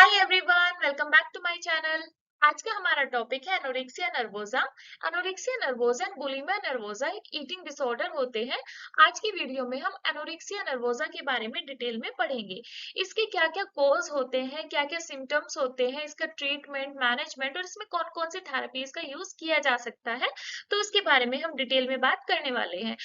Hi everyone, welcome back to my channel. आज का हमारा टॉपिक है anorexia nervosa. Anorexia nervosa and bulimia nervosa एक ईटिंग डिसऑर्डर होते हैं। आज की वीडियो में हम एनोरेक्सिया नर्वोजा के बारे में डिटेल में पढ़ेंगे। इसके क्या क्या कॉज होते हैं, क्या क्या सिम्टम्स होते हैं, इसका ट्रीटमेंट, मैनेजमेंट और इसमें कौन कौन सी थेरेपीज का यूज किया जा सकता है, तो उसके बारे में हम डिटेल में बात करने वाले हैं।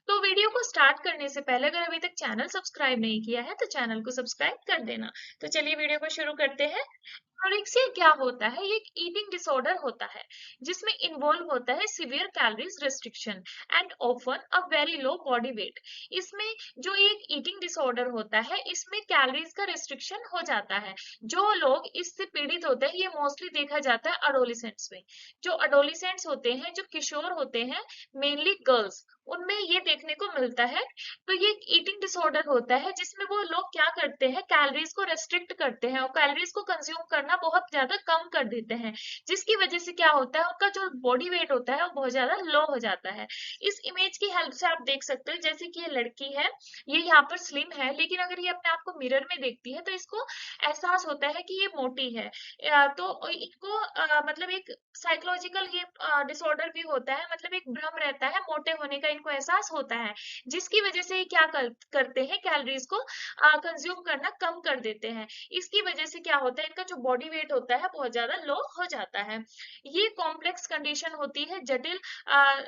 तो वीडियो को स्टार्ट करने से पहले अगर अभी तक चैनल सब्सक्राइब नहीं किया है तो चैनल को सब्सक्राइब कर देना। तो चलिए वीडियो को शुरू करते हैं। एनोरेक्सिया क्या होता है? ये एक ईटिंग डिसऑर्डर होता है जिसमें इन्वॉल्व होता है severe calories restriction and often a very low body weight. इसमें जो एक ईटिंग डिसऑर्डर होता है इसमें कैलोरीज का रिस्ट्रिक्शन हो जाता है। जो लोग इससे पीड़ित होते हैं ये मोस्टली देखा जाता है अडोलिसेंट्स में। जो अडोलिसेंट्स होते हैं, जो किशोर होते हैं, मेनली गर्ल्स, उनमें ये देखने को मिलता है। तो ये एक ईटिंग डिसऑर्डर होता है जिसमें वो लोग क्या करते हैं, कैलोरीज को रेस्ट्रिक्ट करते हैं और कैलोरीज को कंज्यूम करना बहुत ज्यादा कम कर देते हैं, जिसकी वजह से क्या होता है, उनका जो बॉडी वेट होता है वो बहुत ज्यादा लो हो जाता है। इस इमेज की हेल्प से आप देख सकते हो, जैसे कि ये लड़की है, ये यहाँ पर स्लिम है, लेकिन अगर ये अपने आप को मिरर में देखती है तो इसको एहसास होता है कि ये मोटी है। तो इनको मतलब एक साइकोलॉजिकल ये डिसऑर्डर भी होता है, मतलब एक भ्रम रहता है मोटे होने का, इनको एहसास होता है, जिसकी वजह से ये क्या करते हैं, कैलोरीज को कंज्यूम करना कम कर देते हैं। इसकी वजह से क्या होता है, इनका जो बॉडी वेट होता है बहुत ज्यादा लो हो जाता है। ये कॉम्प्लेक्स कंडीशन होती है, जटिल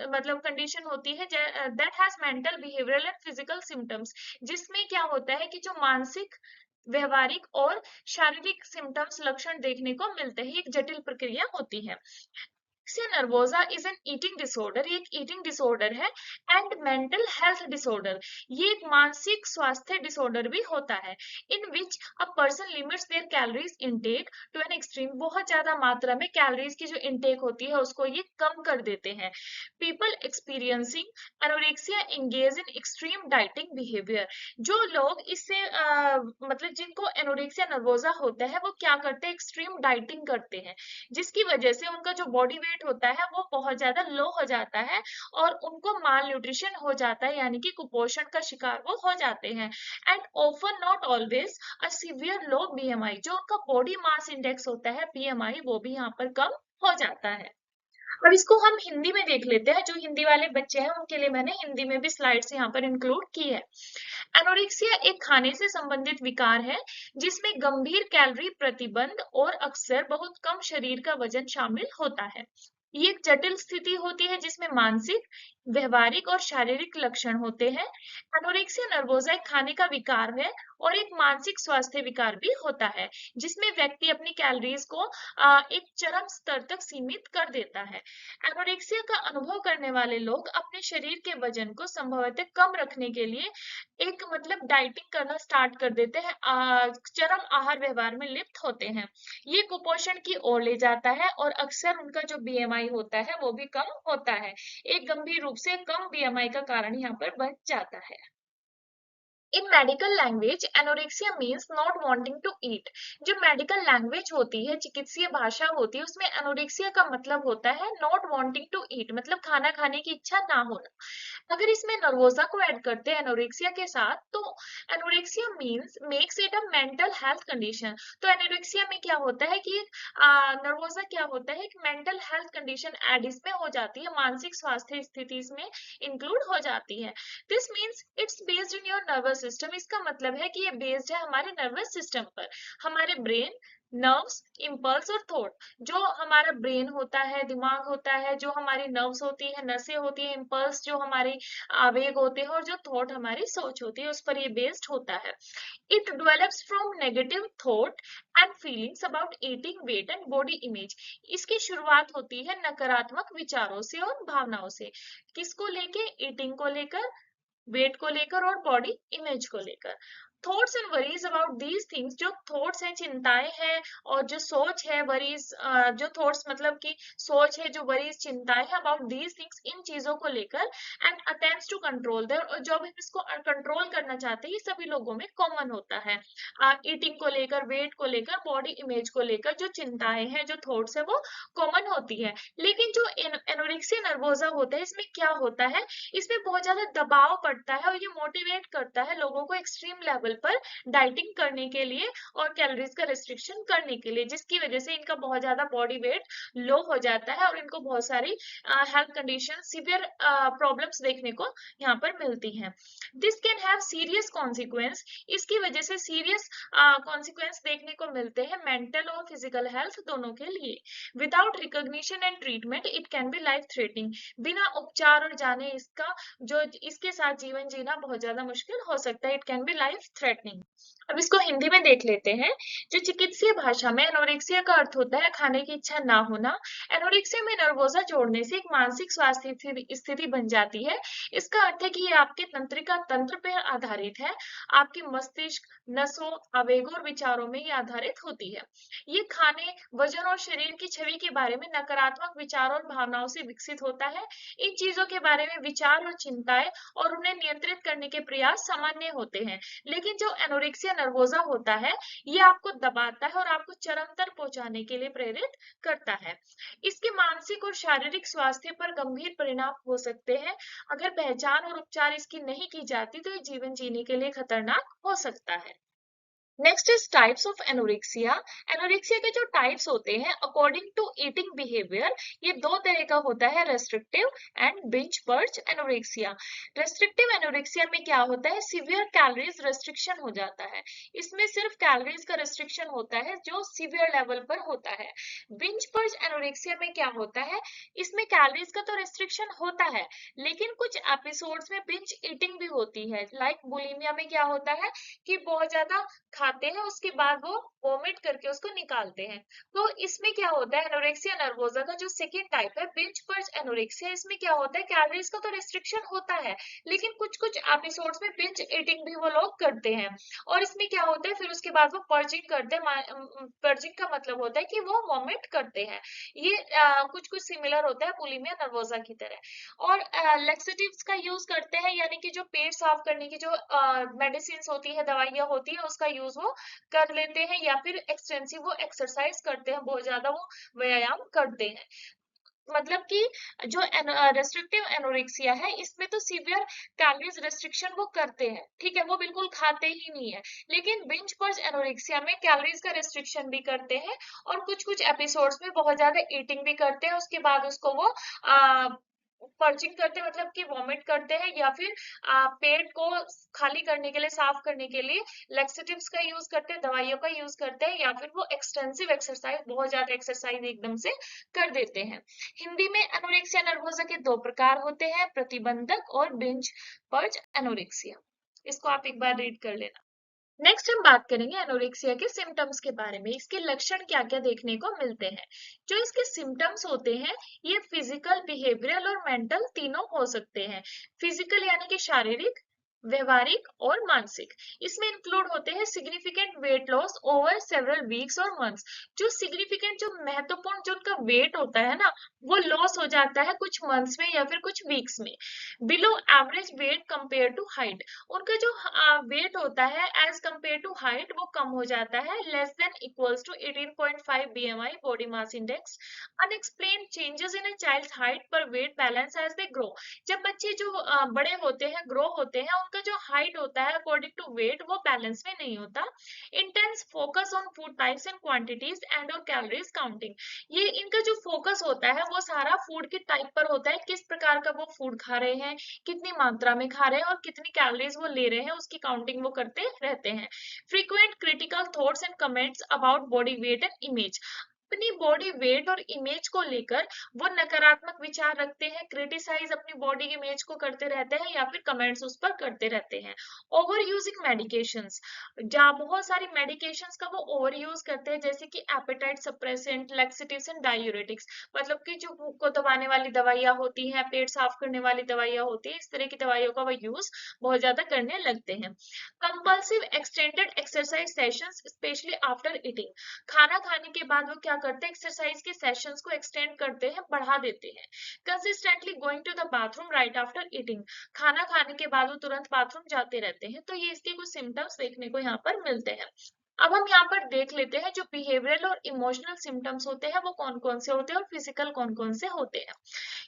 मतलब कंडीशन होती है that has mental, behavioural and physical symptoms, जिसमें क्या होता है कि जो मानसिक, व्यवहारिक और शारीरिक सिम्टम्स, लक्षण देखने को मिलते हैं। एक जटिल प्रक्रिया होती है। Nervosa is an eating disorder, ये एक ईटिंग डिसऑर्डर है एंड मेंटल हेल्थ डिसऑर्डर, ये एक मानसिक स्वास्थ्य डिसऑर्डर भी होता है। In which a person limits their calories intake to an extreme, बहुत ज्यादा मात्रा में कैलोरीज की जो इनटेक होती है उसको ये कम कर देते हैं। People experiencing anorexia engage in extreme dieting behaviour, जो लोग इससे मतलब जिनको एनोरेक्सिया नर्वोजा होता है वो क्या करते हैं, एक्सट्रीम डाइटिंग करते हैं, जिसकी वजह से उनका जो बॉडी वेट होता है वो बहुत ज्यादा लो हो जाता है और उनको माल न्यूट्रिशन हो जाता है, यानी कि कुपोषण का शिकार वो हो जाते हैं। And often not always a severe low BMI, जो उनका बॉडी मास इंडेक्स होता है बीएमआई, वो भी यहाँ पर कम हो जाता है। अब इसको हम हिंदी में देख लेते हैं, जो हिंदी वाले बच्चे हैं उनके लिए मैंने हिंदी में भी स्लाइड्स यहाँ पर इंक्लूड की है। एनोरेक्सिया एक खाने से संबंधित विकार है जिसमें गंभीर कैलोरी प्रतिबंध और अक्सर बहुत कम शरीर का वजन शामिल होता है। ये एक जटिल स्थिति होती है जिसमें मानसिक, व्यवहारिक और शारीरिक लक्षण होते हैं। एनोरेक्सिया नर्वोजा एक खाने का विकार है और एक मानसिक स्वास्थ्य विकार भी होता है, जिसमें व्यक्ति अपनी कैलोरीज को एक चरम स्तर तक सीमित कर देता है। एनोरेक्सिया का अनुभव करने वाले लोग अपने शरीर के वजन को संभवतः कम रखने के लिए एक मतलब डाइटिंग करना स्टार्ट कर देते हैं, चरम आहार व्यवहार में लिप्त होते हैं। ये कुपोषण की ओर ले जाता है और अक्सर उनका जो बीएमआई होता है वो भी कम होता है, एक गंभीर रूप से कम बीएमआई का कारण यहाँ पर बन जाता है। In medical language anorexia means not wanting to eat, जो मेडिकल लैंग्वेज होती है, चिकित्सीय भाषा होती है, उसमें एनोरेक्सिया का मतलब होता है नॉट वांटिंग टू ईट, मतलब खाना खाने की इच्छा ना होना। अगर इसमें नर्वोजा को ऐड करते हैं एनोरेक्सिया के साथ, तो anorexia means makes it a mental health condition. तो एनोरेक्सिया में क्या होता है कि नर्वोजा क्या होता है, एक मेंटल हेल्थ कंडीशन ऐड इसमें हो जाती है, मानसिक स्वास्थ्य स्थिति इसमें इंक्लूड हो जाती है। This means it's based in your nervous system, इसका मतलब है कि ये बेस्ड है हमारे नर्वस सिस्टम पर, हमारे ब्रेन, नर्व्स, इम्पल्स और थॉट। जो हमारा ब्रेन होता है, दिमाग होता है, जो हमारी नर्व्स होती है, नसें होती है, इम्पल्स जो हमारे आवेग होते हैं, और जो थॉट हमारी सोच होती है, उस पर ये बेस्ड होता है। It develops from negative thought and feelings about eating, weight and body image. इसकी शुरुआत होती है नकारात्मक विचारों से और भावनाओं से, किसको लेके, ईटिंग को लेकर, वेट को लेकर और बॉडी इमेज को लेकर। Thoughts and worries about these things, जो थॉट्स हैं, चिंताएं हैं, और जो सोच है, वरीज, जो थॉट्स मतलब कि सोच है, जो वरीज चिंताएं हैं अबाउट दीज थिंग्स, इन चीजों को लेकर, and attempts to control their, और जब हम इसको कंट्रोल करना चाहते हैं, ये सभी लोगों में कॉमन होता है। ईटिंग को लेकर, वेट को लेकर, बॉडी इमेज को लेकर जो चिंताएं हैं, जो थॉट्स है, वो कॉमन होती है। लेकिन जो एनोरेक्सिया नर्वोजा होता है, इसमें क्या होता है, इसमें बहुत ज्यादा दबाव पड़ता है और ये मोटिवेट करता है लोगों को एक्सट्रीम लेवल लेवल पर डाइटिंग करने के लिए और कैलोरीज का रिस्ट्रिक्शन करने के लिए, जिसकी वजह से इनका बहुत ज्यादा बॉडी वेट लो हो जाता है और इनको बहुत सारी हेल्थ कंडीशन, सिवियर प्रॉब्लम्स देखने को यहाँ पर मिलती हैं। This can have serious consequence, इसकी वजह से सीरियस कॉन्सिक्वेंस देखने को मिलते हैं मेंटल और फिजिकल हेल्थ दोनों के लिए। Without recognition and treatment it can be life threatening, बिना उपचार और जाने इसका जो इसके साथ जीवन जीना बहुत ज्यादा मुश्किल हो सकता है। It can be life threatening. अब इसको हिंदी में देख लेते हैं। जो चिकित्सीय भाषा में एनोरेक्सिया का अर्थ होता है खाने की इच्छा ना होना। एनोरेक्सिया में नर्वोजा जोड़ने से एक मानसिक स्वास्थ्य स्थिति बन जाती है। इसका अर्थ है कि ये आपके तंत्रिका तंत्र पर आधारित है, आपके मस्तिष्क, नसों, आवेगों और विचारों में ये आधारित होती है। ये खाने, वजन और शरीर की छवि के बारे में नकारात्मक विचार और भावनाओं से विकसित होता है। इन चीजों के बारे में विचार और चिंताएं और उन्हें नियंत्रित करने के प्रयास सामान्य होते हैं। लेकिन जो एनोरेक्सिया नर्वोजा होता है, ये आपको दबाता है और आपको चरम तक पहुंचाने के लिए प्रेरित करता है। इसके मानसिक और शारीरिक स्वास्थ्य पर गंभीर परिणाम हो सकते हैं। अगर पहचान और उपचार इसकी नहीं की जाती तो ये जीवन जीने के लिए खतरनाक हो सकता है। Next is types of anorexia. Anorexia के जो टाइप्स होते हैं अकॉर्डिंग टू ईटिंग बिहेवियर, ये दो तरह का होता है, restrictive and binge perch anorexia. Restrictive anorexia में क्या होता है, सीवियर कैलोरीज रेस्ट्रिक्शन हो जाता है। इसमें सिर्फ कैलोरीज का रेस्ट्रिक्शन होता है जो सीवियर लेवल पर होता है। बिंज पर्च एनोरेक्सिया में क्या होता है, इसमें कैलोरीज का तो रेस्ट्रिक्शन होता है, लेकिन कुछ एपिसोड्स में बिंज ईटिंग भी होती है। लाइक बुलिमिया में क्या होता है कि बहुत ज्यादा खाते हैं, उसके बाद वो वोमिट करके उसको निकालते हैं। तो इसमें क्या होता है, एनोरेक्सिया नर्वोजा का जो सेकेंड टाइप है बिंज पर्च एनोरेक्सिया, इसमें क्या होता है, कैलोरीज का तो रिस्ट्रिक्शन होता है, लेकिन कुछ कुछ एपिसोड्स में बिंज ईटिंग भी वो लोग करते हैं। और इसमें क्या होता है, फिर उसके बाद वो पर्जिंग करते हैं। पर्जिंग का मतलब होता है कि वो वॉमिट करते हैं। ये कुछ कुछ सिमिलर होता है बुलिमिया नर्वोजा की तरह। और लेक्सेटिव्स का यूज करते हैं, यानी कि जो पेट साफ करने की जो मेडिसिन होती है, दवाइयां होती है, उसका यूज वो कर लेते हैं, या फिर एक्सटेंसिव वो एक्सरसाइज करते हैं, बहुत ज्यादा वो व्यायाम करते हैं। मतलब कि जो रेस्ट्रिक्टिव एनोरेक्सिया है, इसमें तो सीवियर कैलोरीज रेस्ट्रिक्शन वो करते हैं, ठीक है, वो बिल्कुल खाते ही नहीं है। लेकिन बिंज पर्च एनोरेक्सिया में कैलोरीज का रेस्ट्रिक्शन भी करते हैं और कुछ कुछ एपिसोड्स में बहुत ज्यादा ईटिंग भी करते हैं, उसके बाद उसको वो पर्चिंग करते हैं, मतलब कि वॉमिट करते हैं, या फिर पेट को खाली करने के लिए, साफ करने के लिए लेक्सेटिव्स का यूज करते हैं, दवाइयों का यूज करते हैं, या फिर वो एक्सटेंसिव एक्सरसाइज, बहुत ज्यादा एक्सरसाइज एकदम से कर देते हैं। हिंदी में एनोरेक्सिया नर्वोसा के दो प्रकार होते हैं, प्रतिबंधक और बिंज पर्च एनोरेक्सिया। इसको आप एक बार रीड कर लेना। नेक्स्ट हम बात करेंगे एनोरेक्सिया के सिम्टम्स के बारे में, इसके लक्षण क्या क्या देखने को मिलते हैं। जो इसके सिम्टम्स होते हैं, ये फिजिकल, बिहेवियरल और मेंटल तीनों हो सकते हैं। फिजिकल यानी कि शारीरिक, व्यवहारिक और मानसिक। इसमें इंक्लूड होते हैं significant weight loss over several weeks और मंथ्स। जो सिग्निफिकेंट, जो महत्वपूर्ण जो उनका वेट होता है ना, वो लॉस हो जाता है कुछ मंथ्स में या फिर कुछ वीक्स में। Below average weight compare to height, उनका जो वेट होता है एज कंपेयर टू हाइट वो कम हो जाता है, less than equals to 18.5 BMI body mass index. Unexplained changes in a child's height पर weight balance as they grow, जब बच्चे जो बड़े होते हैं, ग्रो होते हैं, उनका जो हाइट होता है अकॉर्डिंग टू वेट वो बैलेंस में नहीं होता। Intense focus on food types and quantities and और कैलोरीज काउंटिंग, ये इनका जो फोकस होता है वो सारा फूड के टाइप पर होता है, किस प्रकार का वो फूड खा रहे हैं, कितनी मात्रा में खा रहे हैं और कितनी कैलोरीज वो ले रहे हैं, उसकी काउंटिंग वो करते रहते हैं। Frequent critical thoughts and comments about body weight and image, अपनी बॉडी वेट और इमेज को लेकर वो नकारात्मक विचार रखते हैं, क्रिटिसाइज अपनी बॉडी इमेज को करते रहते हैं या फिर कमेंट्स उस पर करते रहते हैं। ओवर यूजिंग मेडिकेशंस, जहाँ बहुत सारी मेडिकेशंस का वो ओवर यूज करते हैं, जैसे कि appetite suppressant, laxatives and diuretics, मतलब कि जो भूख को दबाने वाली दवाइयाँ होती हैं, पेट साफ करने वाली दवाइयाँ होती है, इस तरह की दवाइयों का वो यूज बहुत ज्यादा करने लगते हैं। Compulsive extended exercise sessions specially after eating, खाना खाने के बाद वो क्या करते हैं, एक्सरसाइज के सेशंस को एक्सटेंड करते हैं, बढ़ा देते हैं। Consistently going to the bathroom right after eating, खाना खाने के बाद वो तुरंत बाथरूम जाते रहते हैं। तो ये इसके कुछ सिम्टम्स देखने को यहाँ पर मिलते हैं। अब हम यहाँ पर देख लेते हैं जो बिहेवियरल और इमोशनल सिम्टम्स होते हैं वो कौन कौन से होते हैं और फिजिकल कौन कौन से होते हैं।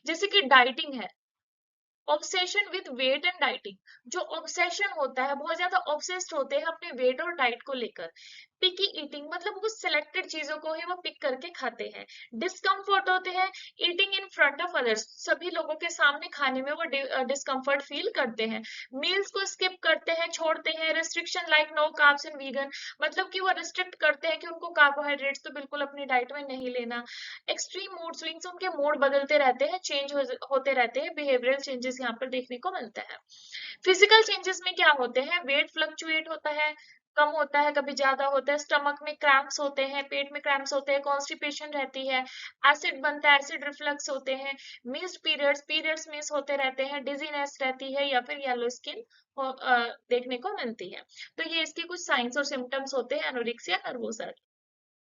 जैसे कि डाइटिंग है, obsession with weight and dieting, जो ऑब्सेशन होता है, बहुत ज्यादा ऑब्सेस्ड होते हैं अपने वेट और डाइट को लेकर। पिकी ईटिंग, मतलब कुछ सिलेक्टेड चीजों को ही वो पिक करके खाते हैं। डिस्कम्फर्ट होते हैं, eating in front of others, सभी लोगों के सामने खाने में वो डिस्कम्फर्ट फील करते हैं। मील्स को स्किप करते हैं, छोड़ते हैं। Restriction like no carbs and vegan, मतलब कि वो रिस्ट्रिक्ट करते हैं कि उनको कार्बोहाइड्रेट्स तो बिल्कुल अपनी डाइट में नहीं लेना। एक्सट्रीम मूड स्विंग्स, उनके मूड बदलते रहते हैं, होते रहते हैं। बिहेवियरल चेंजेस यहाँ पर देखने को मिलता है। फिजिकल चेंजेस में क्या होते हैं, वेट फ्लक्चुएट होता है, कम होता है, कभी ज्यादा होता है। स्टमक में क्रैम्प्स होते हैं, पेट में क्रैम्प्स होते हैं। कॉन्स्टिपेशन रहती है, एसिड बनता है, एसिड रिफ्लक्स होते हैं। मिस्ड पीरियड्स मिस होते रहते हैं। डिजीनेस रहती है, या फिर येलो स्किन देखने को मिलती है। तो ये इसके कुछ साइंस और सिम्टम्स होते हैं एनोरेक्सिया नर्वोसा।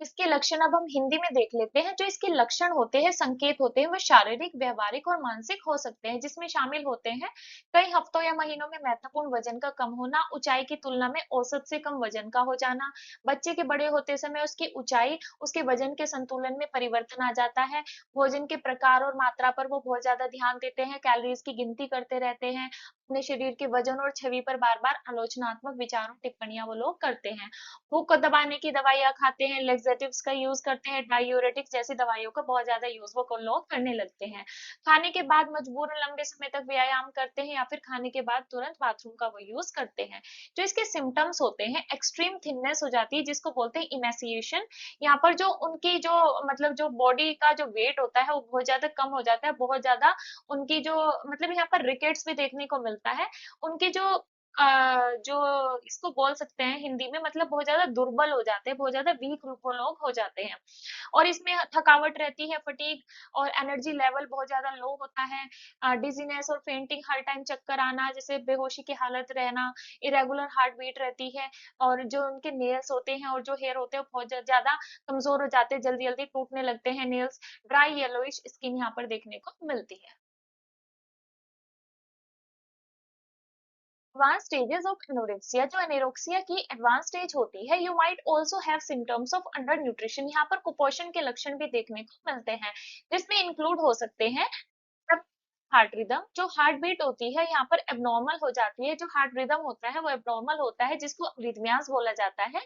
इसके लक्षण अब हम हिंदी में देख लेते हैं। जो इसके लक्षण होते हैं, संकेत होते हैं, वो शारीरिक, व्यवहारिक और मानसिक हो सकते हैं, जिसमें शामिल होते हैं कई हफ्तों या महीनों में महत्वपूर्ण वजन का कम होना, ऊंचाई की तुलना में औसत से कम वजन का हो जाना, बच्चे के बड़े होते समय उसकी ऊंचाई उसके वजन के संतुलन में परिवर्तन आ जाता है, भोजन के प्रकार और मात्रा पर वो बहुत ज्यादा ध्यान देते हैं, कैलोरीज की गिनती करते रहते हैं, अपने शरीर के वजन और छवि पर बार बार आलोचनात्मक विचारों टिप्पणियां वो लोग करते हैं, भूख को दबाने की दवाइयाँ खाते हैं, लेक्सेटिव्स का यूज करते हैं, डायूरेटिक्स जैसी दवाइयों का बहुत ज्यादा यूज वो को लोग करने लगते हैं। खाने के बाद मजबूरन लंबे समय तक व्यायाम करते हैं, या फिर खाने के बाद तुरंत बाथरूम का वो यूज करते हैं। जो इसके सिम्टम्स होते हैं, एक्सट्रीम थिननेस हो जाती है, जिसको बोलते हैं इमेसिएशन। यहाँ पर जो उनकी जो मतलब जो बॉडी का जो वेट होता है वो बहुत ज्यादा कम हो जाता है, बहुत ज्यादा उनकी जो मतलब यहाँ पर रिकेट्स भी देखने को मिलता है। उनकी जो जो इसको बोल सकते हैं हिंदी में, मतलब बहुत ज्यादा दुर्बल हो जाते हैं, बहुत ज्यादा वीक वो लोग हो जाते हैं। और इसमें थकावट रहती है, फटीग, और एनर्जी लेवल बहुत ज्यादा लो होता है। डिजीनेस और फेंटिंग, हर टाइम चक्कर आना, जैसे बेहोशी की हालत रहना, इरेगुलर हार्ट बीट रहती है। और जो उनके नेल्स होते हैं और जो हेयर होते हैं वो बहुत ज्यादा कमजोर हो जाते हैं, जल्दी जल्दी टूटने लगते हैं नेल्स। ड्राई येलोइश स्किन यहाँ पर देखने को मिलती है। एडवांस स्टेजेस ऑफ एनोरेक्सिया, जो एनोरेक्सिया की एडवांस स्टेज होती है, you might also have symptoms of under nutrition, यहाँ पर कुपोषण के लक्षण भी देखने को मिलते हैं, जिसमें इंक्लूड हो सकते हैं हार्ट रिदम, जो हार्ट बीट होती है यहाँ पर एबनॉर्मल हो जाती है, जो हार्ट रिदम होता है वो एबनॉर्मल होता है, जिसको अरिथमियास बोला जाता है।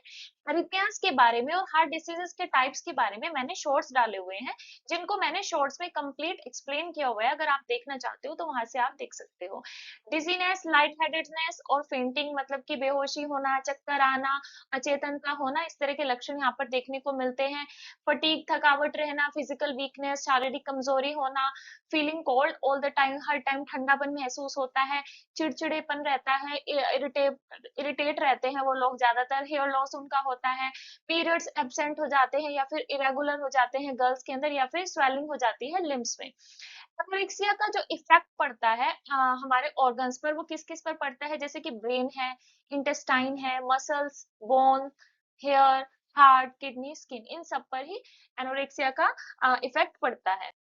अरिथमियास के बारे में और हार्ट डिसीजेस के टाइप्स के बारे में मैंने शॉर्ट्स डाले हुए हैं, जिनको मैंने शॉर्ट्स में कंप्लीट एक्सप्लेन किया हुआ है, अगर आप देखना चाहते हो तो वहां से आप देख सकते हो। डिजीनेस, लाइट हेडेडनेस और फेंटिंग, मतलब कि बेहोशी होना, चक्कर आना, अचेतनता होना, इस तरह के लक्षण यहाँ पर देखने को मिलते हैं। फटीग, थकावट रहना, फिजिकल वीकनेस, शारीरिक कमजोरी होना, feeling cold all the time, हर टाइम ठंडापन महसूस होता है, चिड़चिड़ेपन रहता है, इरिटेट रहते हैं वो लोग ज्यादातर, हेयर लॉस उनका होता है, पीरियड्स एब्सेंट हो जाते हैं या फिर इरेगुलर हो जाते हैं गर्ल्स के अंदर, या फिर स्वेलिंग हो जाती है लिम्स में। एनोरेक्सिया का जो इफेक्ट पड़ता है हमारे ऑर्गन्स पर, वो किस किस पर पड़ता है, जैसे कि ब्रेन है, इंटेस्टाइन है, muscles, bone, hair, heart, kidney, skin, इन सब पर ही एनोरेक्सिया का इफेक्ट पड़ता है।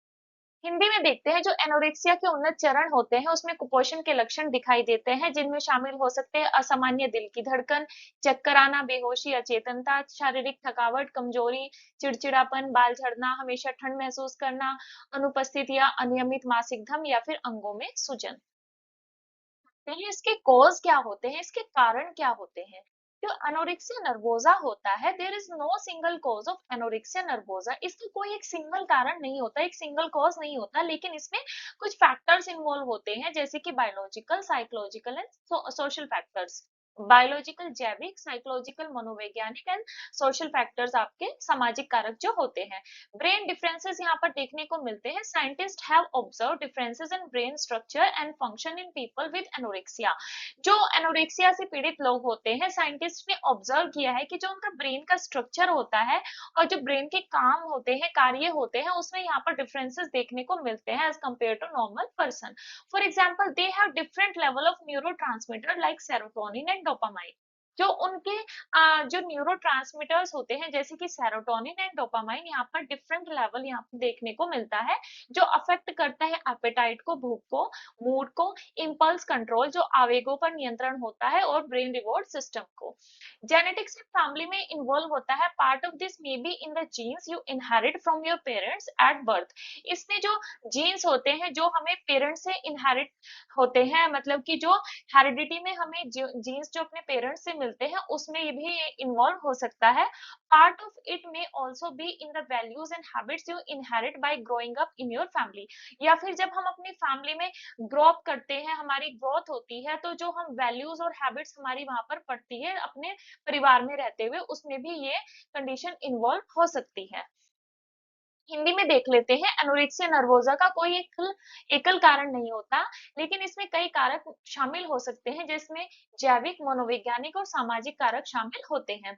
हिंदी में देखते हैं, जो एनोरेक्सिया के उन्नत चरण होते हैं उसमें कुपोषण के लक्षण दिखाई देते हैं, जिनमें शामिल हो सकते हैं असामान्य दिल की धड़कन, चक्कर आना, बेहोशी, अचेतनता, शारीरिक थकावट, कमजोरी, चिड़चिड़ापन, बाल झड़ना, हमेशा ठंड महसूस करना, अनुपस्थित या अनियमित मासिक धर्म, या फिर अंगों में सूजन। तो ये इसके कॉज क्या होते हैं, इसके कारण क्या होते हैं। जो एनोरेक्सिया नर्वोजा होता है, there is no single cause of anorexia nervosa, इसका कोई एक सिंगल कारण नहीं होता, एक सिंगल कॉज नहीं होता, लेकिन इसमें कुछ फैक्टर्स इन्वॉल्व होते हैं, जैसे कि biological, psychological and social factors. Biological, जैविक, साइकोलॉजिकल, मनोवैज्ञानिक एंड सोशल फैक्टर्स, आपके सामाजिक कारक जो होते हैं। ब्रेन डिफरेंसेस यहाँ पर देखने को मिलते हैं। Scientist have observe differences in brain structure and function in people with anorexia, जो एनोरेक्सिया से पीड़ित लोग होते हैं, साइंटिस्ट ने ऑब्जर्व किया है कि जो उनका ब्रेन का स्ट्रक्चर होता है और जो ब्रेन के काम होते हैं, कार्य होते हैं, उसमें यहाँ पर डिफरेंसेस देखने को मिलते हैं as compare to normal person. For example, they have different level of neurotransmitter like serotonin and dopamine. जो उनके जो न्यूरोट्रांसमीटर्स होते हैं जैसे कि सेरोटोनिन एंड डोपामाइन, यहाँ पर डिफरेंट लेवल यहाँ पर देखने को मिलता है, जो अफेक्ट करता है एपेटाइट को, भूख को, मूड को, इम्पल्स कंट्रोल जो आवेगों पर नियंत्रण होता है, और ब्रेन रिवॉर्ड सिस्टम को। जेनेटिक्स फैमिली में इन्वॉल्व होता है, part of this may be in the genes you inherit from your parents at birth. इसमें जो जीन्स होते हैं जो हमें पेरेंट्स से इनहेरिट होते हैं, मतलब कि जो हेरिडिटी में हमें जीन्स जो अपने पेरेंट्स से मिलते हैं उसमें ये भी इन्वॉल्व हो सकता है। पार्ट ऑफ इट में also be in the values and habits you inherit bye growing up in your family. या फिर जब हम अपनी फैमिली में ग्रो अप करते हैं, हमारी ग्रोथ होती है, तो जो हम वैल्यूज और हैबिट्स हमारी वहां पर पड़ती है अपने परिवार में रहते हुए, उसमें भी ये कंडीशन इन्वॉल्व हो सकती है। हिंदी में देख लेते हैं, एनोरेक्सिया नर्वोसा का कोई एकल एकल कारण नहीं होता, लेकिन इसमें कई कारक शामिल हो सकते हैं, जिसमें जैविक, मनोवैज्ञानिक और सामाजिक कारक शामिल होते हैं।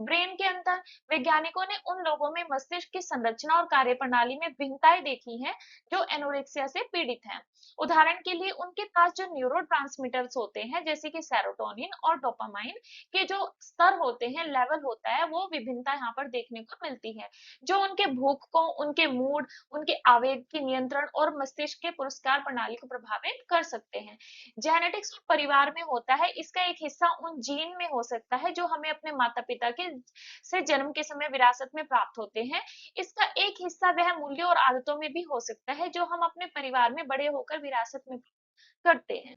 ब्रेन के अंदर वैज्ञानिकों ने उन लोगों में मस्तिष्क की संरचना और कार्यप्रणाली में भिन्नताएं देखी हैं जो एनोरेक्सिया से पीड़ित हैं। उदाहरण के लिए उनके पास जो न्यूरोट्रांसमीटर्स होते हैं जैसे कि सेरोटोनिन और डोपामाइन के जो स्तर होते हैं, लेवल होता है, वो विभिन्नता यहाँ पर देखने को मिलती है, जो उनके भूख को, उनके मूड, उनके आवेग के नियंत्रण और मस्तिष्क के पुरस्कार प्रणाली को प्रभावित कर सकते हैं। जेनेटिक्स परिवार में होता है, इसका एक हिस्सा उन जीन में हो सकता है जो हमें अपने माता पिता के से जन्म के समय विरासत में प्राप्त होते हैं। इसका एक हिस्सा वह मूल्यों और आदतों में भी हो सकता है जो हम अपने परिवार में बड़े होकर विरासत में करते हैं।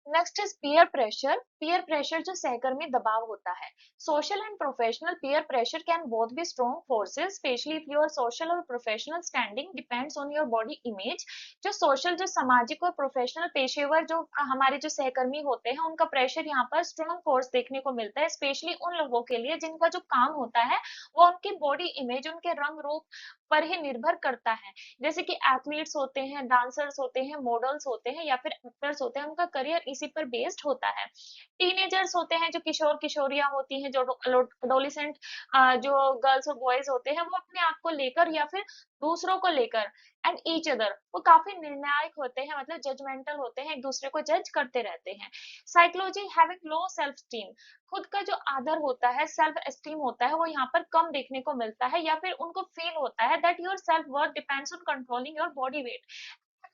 Next is peer pressure. Peer pressure जो सहकर्मी दबाव होता है। Social and professional peer pressure can both be strong forces, specially if your social और professional standing depends on your body image. जो सोशल, जो सामाजिक और प्रोफेशनल पेशेवर जो हमारे जो सहकर्मी होते हैं, उनका प्रेशर यहाँ पर स्ट्रॉन्ग फोर्स देखने को मिलता है, स्पेशली उन लोगों के लिए जिनका जो काम होता है वो उनकी बॉडी इमेज, उनके रंग रूप पर ही निर्भर करता है। जैसे कि एथलीट्स होते हैं, डांसर्स होते हैं, मॉडल्स होते हैं या फिर एक्टर्स होते हैं, उनका करियर इसी पर बेस्ड होता है। टीनेजर्स होते हैं, जो किशोर किशोरियां होती हैं, जो एडोलेसेंट जो गर्ल्स और बॉयज होते हैं, वो अपने आप को लेकर या फिर दूसरों को लेकर एंड ईच अदर वो काफी निर्णायक होते हैं, मतलब जजमेंटल होते हैं, एक दूसरे को जज करते रहते हैं। Psychology having low self esteem. खुद का जो आदर होता है, सेल्फ एस्टीम होता है, वो यहाँ पर कम देखने को मिलता है, या फिर उनको फील होता है that your self worth depends on controlling your body weight.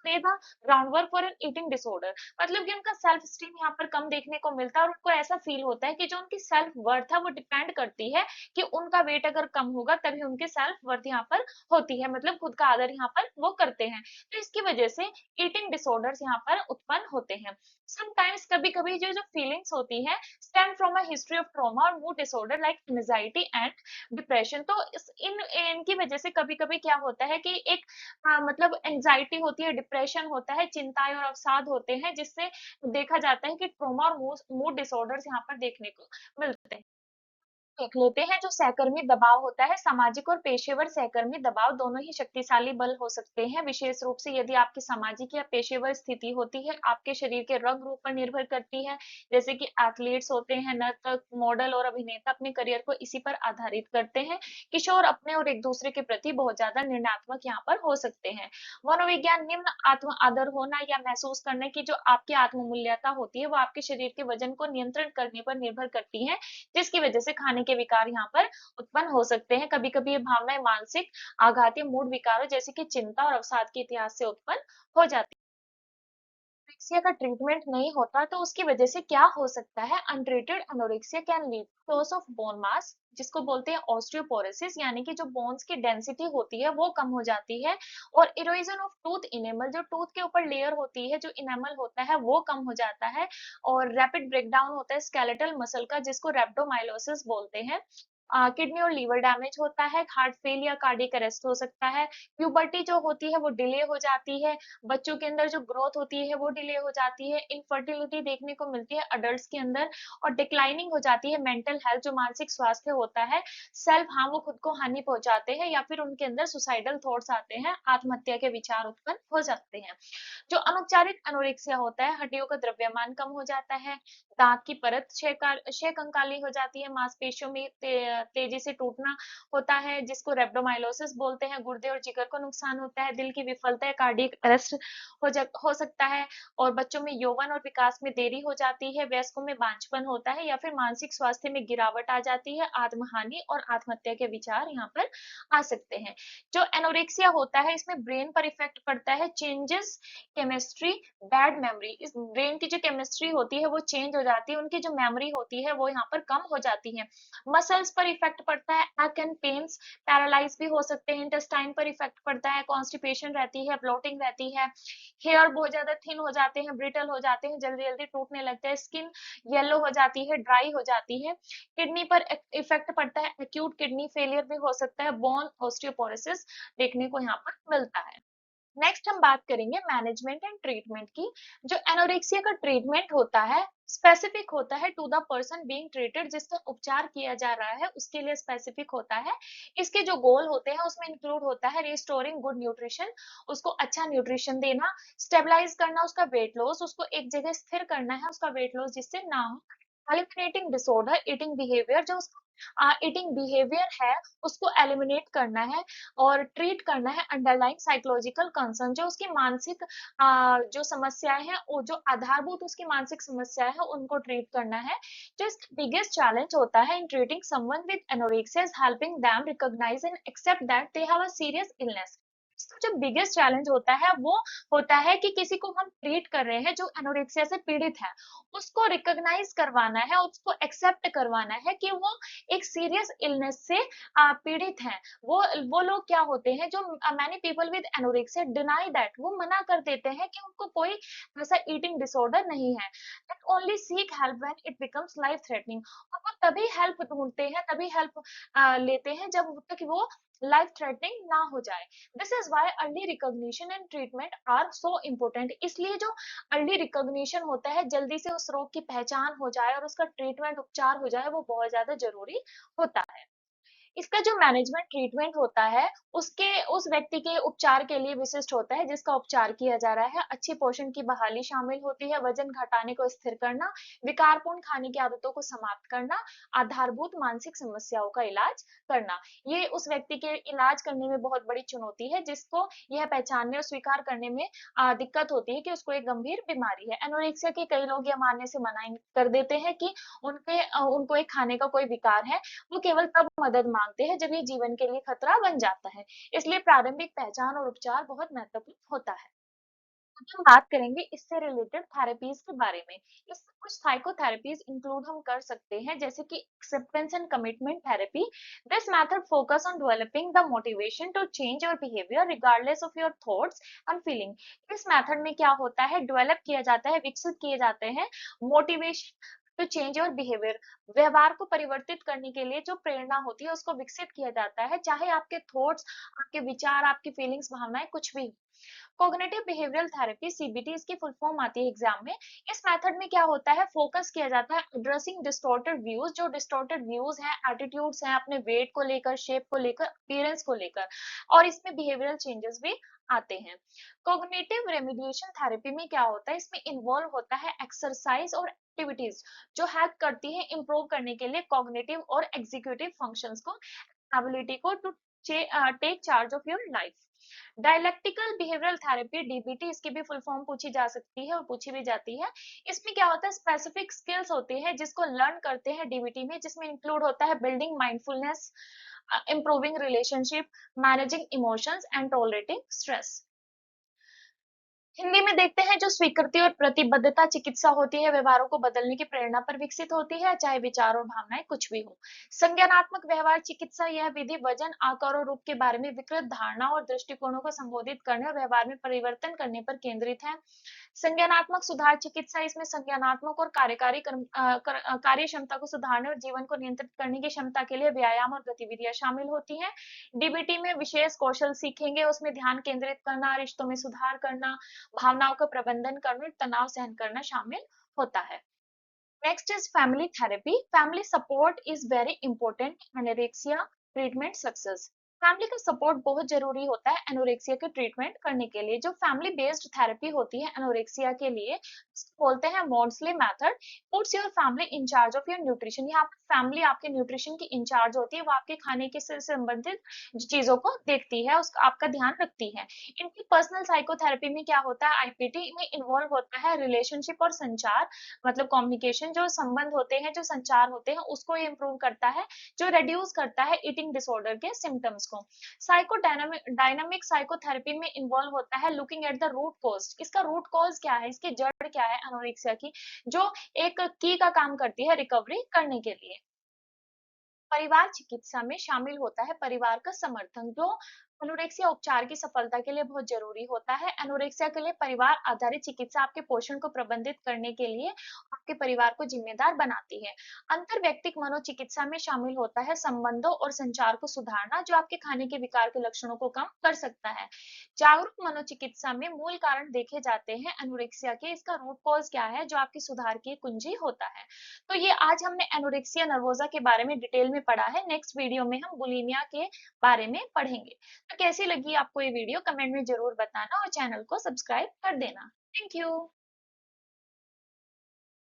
लay the groundwork for an eating disorder। मतलब कि उनका सेल्फ स्टीम यहाँ पर कम देखने को मिलता है, और उनको ऐसा फील होता है कि जो उनकी सेल्फ वर्थ है वो डिपेंड करती है कि उनका वेट अगर कम होगा तभी उनकी सेल्फ वर्थ यहाँ पर होती है, मतलब खुद का आदर यहाँ पर वो करते हैं। तो इसकी वजह से ईटिंग डिसऑर्डर्स यहाँ पर उत्पन्न होते हैं। समटाइम्स कभी कभी जो जो फीलिंग्स होती है stem from a history of trauma और mood disorder like anxiety and depression. तो इनकी वजह से कभी कभी क्या होता है कि एक हाँ, मतलब एंजाइटी होती है, डिप्रेशन होता है, चिंताएं और अवसाद होते हैं, जिससे देखा जाता है कि ट्रॉमा और मूड डिसऑर्डर्स यहाँ पर देखने को मिलते हैं। देख लेते हैं, जो सहकर्मी दबाव होता है, सामाजिक और पेशेवर सहकर्मी दबाव दोनों ही शक्तिशाली बल हो सकते हैं, विशेष रूप से यदि आपकी सामाजिक या पेशेवर स्थिति होती है, आपके शरीर के रंग रूप पर निर्भर करती है। जैसे कि एथलीट्स होते हैं, नर्तक, मॉडल और अभिनेता अपने करियर को इसी पर आधारित करते हैं। किशोर अपने और एक दूसरे के प्रति बहुत ज्यादा निर्णयात्मक यहाँ पर हो सकते हैं। मनोविज्ञान निम्न आत्म आदर होना या महसूस करने की जो आपकी आत्ममूल्यता होती है, वो आपके शरीर के वजन को नियंत्रण करने पर निर्भर करती है, जिसकी वजह से खाने के विकार यहाँ पर उत्पन्न हो सकते हैं। कभी कभी ये भावनाएं मानसिक आघात या मूड विकारों जैसे कि चिंता और अवसाद के इतिहास से उत्पन्न हो जाती है। एनोरेक्सिया का ट्रीटमेंट नहीं होता तो उसकी वजह से क्या हो सकता है? Untreated anorexia can lead to loss of bone mass, जिसको बोलते हैं ऑस्टियोपोरोसिस, यानी कि जो बोन्स की डेंसिटी होती है वो कम हो जाती है, और इरोजन ऑफ टूथ इनेमल, जो टूथ के ऊपर लेयर होती है, जो इनेमल होता है वो कम हो जाता है, और रैपिड ब्रेकडाउन होता है स्केलेटल मसल का, जिसको रेप्टोमाइलोसिस बोलते हैं। किडनी और लीवर डैमेज होता है, हार्ट फेल या कार्डियक अरेस्ट हो सकता है। प्यूबर्टी जो होती है वो डिले हो जाती है, बच्चों के अंदर जो ग्रोथ होती है वो डिले हो जाती है, इनफर्टिलिटी देखने को मिलती है अडल्ट्स के अंदर, और डिक्लाइनिंग हो जाती है मेंटल हेल्थ, जो मानसिक स्वास्थ्य होता है, सेल्फ हार्म, वो खुद को हानि पहुंचाते हैं, या फिर उनके अंदर सुसाइडल थॉट्स आते हैं, आत्महत्या के विचार उत्पन्न हो जाते हैं। जो अनौपचारिक एनोरेक्सिया होता है, हड्डियों का द्रव्यमान कम हो जाता है, दांत की परत क्षय कंकाली हो जाती है, मांसपेशियों में तेजी से टूटना होता है जिसको रेब्डोमाइलोसिस बोलते हैं, गुर्दे और जिगर को नुकसान होता है, दिल की विफलता या कार्डियक अरेस्ट हो सकता है, और बच्चों में यौवन और विकास में देरी हो जाती है, वयस्कों में बांझपन होता है, या फिर मानसिक स्वास्थ्य में गिरावट आ जाती है, आत्महानि और आत्महत्या के विचार यहाँ पर आ सकते हैं। जो एनोरेक्सिया होता है इसमें ब्रेन पर इफेक्ट पड़ता है, चेंजेस केमिस्ट्री, बैड मेमोरी, इस ब्रेन की जो केमिस्ट्री होती है वो चेंज हो जाती है, उनकी जो मेमोरी होती है वो यहाँ पर कम हो जाती है, मसल्स पर इफेक्ट पड़ता है, अक एंड पेन्स, पैरालाइज भी हो सकते हैं, इंटेस्टाइन पर इफेक्ट पड़ता है, कॉन्स्टिपेशन रहती है, ब्लोटिंग रहती है, हेयर बहुत ज्यादा थिन हो जाते हैं, ब्रिटल हो जाते हैं, जल्दी जल्दी टूटने लगते हैं, स्किन येलो हो जाती है, ड्राई हो जाती है, किडनी पर इफेक्ट पड़ता है, एक्यूट किडनी फेलियर भी हो सकता है, बोन ऑस्टियोपोरोसिस देखने को यहाँ पर मिलता है। नेक्स्ट हम बात करेंगे मैनेजमेंट एंड ट्रीटमेंट की। जो एनोरेक्सिया का ट्रीटमेंट होता है स्पेसिफिक होता है to the person being treated, जिसका उपचार किया जा रहा है उसके लिए स्पेसिफिक होता है। इसके जो गोल होते हैं उसमें इंक्लूड होता है रिस्टोरिंग गुड न्यूट्रिशन, उसको अच्छा न्यूट्रिशन देना, स्टेबलाइज करना उसका वेट लॉस, उसको एक जगह स्थिर करना है उसका वेट लॉस जिससे ना हो, एलिमिनेटिंग डिसऑर्डर ईटिंग बिहेवियर, जो ईटिंग बिहेवियर है उसको एलिमिनेट करना है, और ट्रीट करना है अंडरलाइंग साइकोलॉजिकल कंसर्न, जो उसकी मानसिक जो समस्याएं हैं वो जो आधारभूत उसकी मानसिक समस्याएं हैं उनको ट्रीट करना है। जो इसका बिगेस्ट चैलेंज होता है in treating someone with anorexia is helping them recognise and accept that they have a serious illness. इसका जो बिगेस्ट चैलेंज होता है वो होता है कि किसी को हम ट्रीट कर रहे हैं जो एनोरेक्सिया से पीड़ित है, उसको रिकॉग्नाइज करवाना है, उसको एक्सेप्ट करवाना है कि वो एक सीरियस इलनेस से पीड़ित हैं। वो लोग क्या होते हैं जो many people with anorexia deny that, वो मना कर देते हैं कि उनको कोई ऐसा ईटिंग डिसऑर्डर नहीं है, that only seek help when it becomes life threatening, और वो तभी हेल्प ढूंढते हैं, तभी हेल्प लेते हैं जब तक वो लाइफ थ्रेटनिंग ना हो जाए। This is why early recognition and treatment are so important. इसलिए जो अर्ली रिकॉग्निशन होता है, जल्दी से उस रोग की पहचान हो जाए और उसका ट्रीटमेंट उपचार हो जाए, वो बहुत ज्यादा जरूरी होता है। इसका जो मैनेजमेंट ट्रीटमेंट होता है उसके उस व्यक्ति के उपचार के लिए विशिष्ट होता है जिसका उपचार किया जा रहा है। अच्छी पोषण की बहाली शामिल होती है, वजन घटाने को स्थिर करना, विकारपूर्ण खाने की आदतों को समाप्त करना, आधारभूत मानसिक समस्याओं का इलाज करना। ये उस व्यक्ति के इलाज करने में बहुत बड़ी चुनौती है जिसको यह पहचानने और स्वीकार करने में दिक्कत होती है कि उसको एक गंभीर बीमारी है। एनोरेक्सिया के कई लोग यह मानने से मना कर देते हैं कि उनको एक खाने का कोई विकार है, वो केवल तब मदद मांगते हैं जब ये जीवन के लिए खतरा बन जाता है। इसलिए प्रारंभिक पहचान और उपचार बहुत महत्वपूर्ण होता है। अब हम बात करेंगे इससे रिलेटेड थेरेपीज के बारे में। इसमें कुछ साइकोथेरेपीज इंक्लूड हम कर सकते हैं जैसे कि acceptance and commitment therapy. This method focus on developing the motivation to change your behaviour regardless of your thoughts and feeling. इस मेथड में क्या होता है, डेवलप किया जाता है, विकसित किए जाते हैं motivation to change your behaviour, व्यवहार को परिवर्तित करने के लिए जो प्रेरणा होती है उसको विकसित किया जाता है, चाहे आपके थॉट्स, आपके विचार, आपकी फीलिंग्स, भावनाएं कुछ भी। कॉग्निटिव बिहेवियरल थेरेपी सीबीटी इसकी फुल फॉर्म आती है एग्जाम में। इस मेथड में क्या होता है, फोकस किया जाता है एड्रेसिंग डिस्टॉर्टेड व्यूज, जो डिस्टॉर्टेड व्यूज हैं, एटीट्यूड्स हैं अपने वेट को लेकर, शेप को लेकर, अपीयरेंस को लेकर, और इसमें बिहेवियरल चेंजेस भी आते हैं। कॉग्निटिव रेमेडिएशन थेरेपी में क्या होता है, इसमें इन्वॉल्व होता है एक्सरसाइज और एक्टिविटीज जो हेल्प करती है इंप्रूव करने के लिए कॉग्निटिव और एग्जीक्यूटिव फंक्शंस को, एबिलिटी को to take charge of your life. Dialectical behavioural therapy DBT इसकी भी फुल फॉर्म पूछी जा सकती है और पूछी भी जाती है। इसमें क्या होता है, स्पेसिफिक स्किल्स होती है जिसको लर्न करते हैं डीबीटी में, जिसमें इंक्लूड होता है building mindfulness, improving relationship, managing emotions and tolerating stress. Hindi में देखते हैं, जो स्वीकृति और प्रतिबद्धता चिकित्सा होती है व्यवहारों को बदलने की प्रेरणा पर विकसित होती है, चाहे विचार और भावनाएं कुछ भी हो। संज्ञानात्मक व्यवहार चिकित्सा यह विधि वजन, आकार और रूप के बारे में विकृत धारणा और दृष्टिकोणों को संबोधित करने और व्यवहार में परिवर्तन करने पर केंद्रित है। संज्ञानात्मक सुधार चिकित्सा इसमें संज्ञानात्मक और कार्य क्षमता को सुधारने और जीवन को नियंत्रित करने की क्षमता के लिए व्यायाम और गतिविधियां शामिल होती हैं। डीबीटी में विशेष कौशल सीखेंगे, उसमें ध्यान केंद्रित करना, रिश्तों में सुधार करना, भावनाओं का प्रबंधन करना, तनाव सहन करना शामिल होता है। Next is family therapy. Family support is very important anorexia treatment success. Family का सपोर्ट बहुत जरूरी होता है एनोरेक्सिया के ट्रीटमेंट करने के लिए। जो फैमिली बेस्ड थेरेपी होती है एनोरेक्सिया के लिए, इसको बोलते हैं Maudsley method. Puts your family in charge of your nutrition. यहाँ पर फैमिली आपके न्यूट्रिशन की इंचार्ज होती है, वो आपके खाने के से संबंधित चीजों को देखती है, उसका आपका ध्यान रखती है। इनकी पर्सनल साइकोथेरेपी में क्या होता है, आईपीटी में इन्वॉल्व होता है रिलेशनशिप और संचार, मतलब कम्युनिकेशन, जो संबंध होते हैं, जो संचार होते हैं, उसको ये इम्प्रूव करता है, जो रेड्यूस करता है ईटिंग डिसऑर्डर के सिम्टम्स को। साइकोडायनामिक डायनामिक साइकोथेरेपी में इन्वॉल्व होता है looking at the root cause. इसका रूट कॉज क्या है, इसकी जड़ क्या है एनोरेक्सिया की, जो एक की का काम करती है रिकवरी करने के लिए। परिवार चिकित्सा में शामिल होता है परिवार का समर्थन, जो एनोरेक्सिया उपचार की सफलता के लिए बहुत जरूरी होता है। एनोरेक्सिया के लिए परिवार आधारित चिकित्सा आपके पोषण को प्रबंधित करने के लिए आपके परिवार को जिम्मेदार बनाती है। अंतर व्यक्तिक मनोचिकित्सा में शामिल होता है संबंधों और संचार को सुधारना, जो आपके खाने के विकार के लक्षणों को कम कर सकता है। जागरूक मनोचिकित्सा में मूल कारण देखे जाते हैं एनोरेक्सिया के, इसका रूट कॉज क्या है, जो आपकी सुधार की कुंजी होता है। तो ये आज हमने एनोरेक्सिया नर्वोसा के बारे में डिटेल में पढ़ा है। नेक्स्ट वीडियो में हम बुलिमिया के बारे में पढ़ेंगे। तो कैसी लगी आपको ये वीडियो, कमेंट में जरूर बताना और चैनल को सब्सक्राइब कर देना। Thank you.